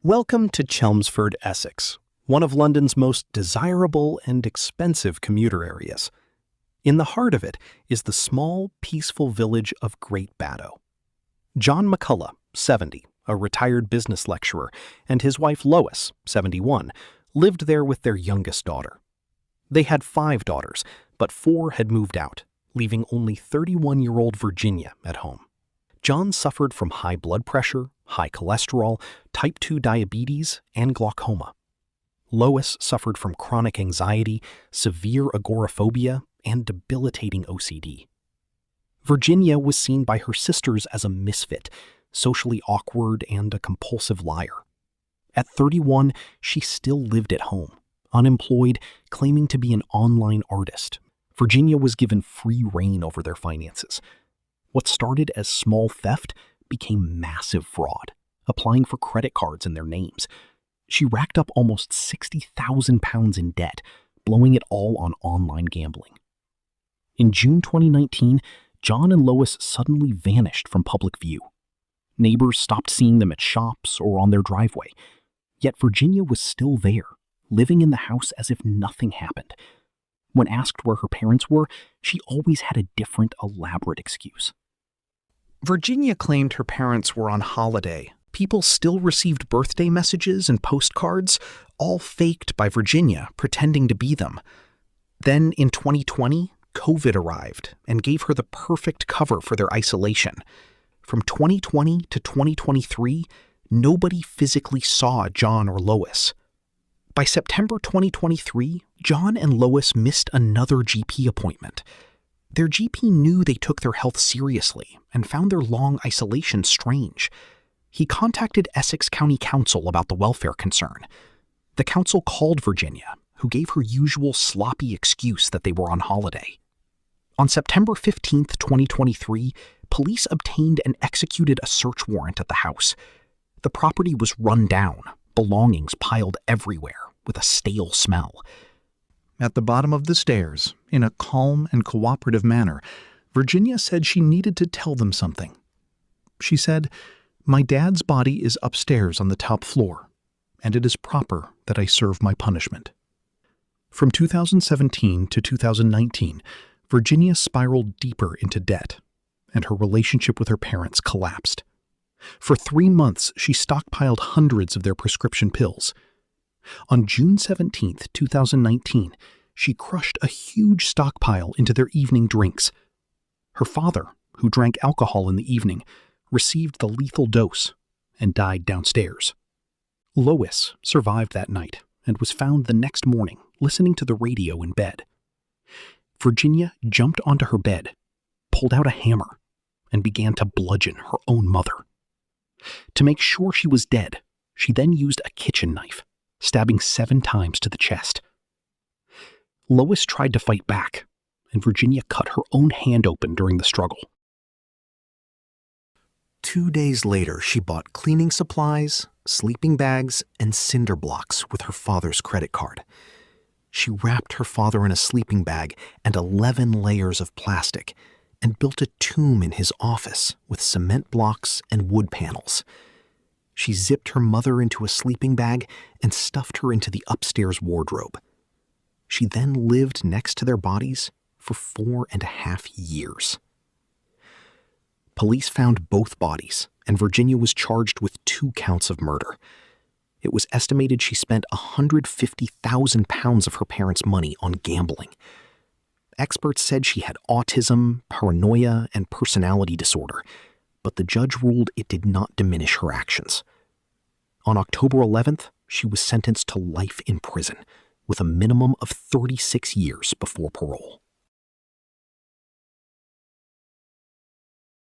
Welcome to Chelmsford, Essex, one of London's most desirable and expensive commuter areas. In the heart of it is the small, peaceful village of Great Baddow. John McCullough, 70, a retired business lecturer, and his wife Lois, 71, lived there with their youngest daughter. They had 5 daughters, but 4 had moved out, leaving only 31-year-old Virginia at home. John suffered from high blood pressure, high cholesterol, type 2 diabetes, and glaucoma. Lois suffered from chronic anxiety, severe agoraphobia, and debilitating OCD. Virginia was seen by her sisters as a misfit, socially awkward, and a compulsive liar. At 31, she still lived at home, unemployed, claiming to be an online artist. Virginia was given free rein over their finances. What started as small theft became massive fraud, applying for credit cards in their names. She racked up almost £60,000 in debt, blowing it all on online gambling. In June 2019, John and Lois suddenly vanished from public view. Neighbors stopped seeing them at shops or on their driveway. Yet Virginia was still there, living in the house as if nothing happened. When asked where her parents were, she always had a different, elaborate excuse. Virginia claimed her parents were on holiday. People still received birthday messages and postcards, all faked by Virginia, pretending to be them. Then in 2020, COVID arrived and gave her the perfect cover for their isolation. From 2020 to 2023, nobody physically saw John or Lois. By September 2023, John and Lois missed another GP appointment. Their GP knew they took their health seriously and found their long isolation strange. He contacted Essex County Council about the welfare concern. The council called Virginia, who gave her usual sloppy excuse that they were on holiday. On September 15, 2023, police obtained and executed a search warrant at the house. The property was run down, belongings piled everywhere, with a stale smell. At the bottom of the stairs, in a calm and cooperative manner, Virginia said she needed to tell them something. She said, "My dad's body is upstairs on the top floor, and it is proper that I serve my punishment." From 2017 to 2019, Virginia spiraled deeper into debt, and her relationship with her parents collapsed. For 3 months, she stockpiled hundreds of their prescription pills. On June 17, 2019, she crushed a huge stockpile into their evening drinks. Her father, who drank alcohol in the evening, received the lethal dose and died downstairs. Lois survived that night and was found the next morning listening to the radio in bed. Virginia jumped onto her bed, pulled out a hammer, and began to bludgeon her own mother. To make sure she was dead, she then used a kitchen knife, stabbing 7 times to the chest. Lois tried to fight back, and Virginia cut her own hand open during the struggle. 2 days later, she bought cleaning supplies, sleeping bags, and cinder blocks with her father's credit card. She wrapped her father in a sleeping bag and 11 layers of plastic and built a tomb in his office with cement blocks and wood panels. She zipped her mother into a sleeping bag and stuffed her into the upstairs wardrobe. She then lived next to their bodies for 4.5 years. Police found both bodies, and Virginia was charged with 2 counts of murder. It was estimated she spent £150,000 of her parents' money on gambling. Experts said she had autism, paranoia, and personality disorder, but the judge ruled it did not diminish her actions. On October 11th, she was sentenced to life in prison, with a minimum of 36 years before parole.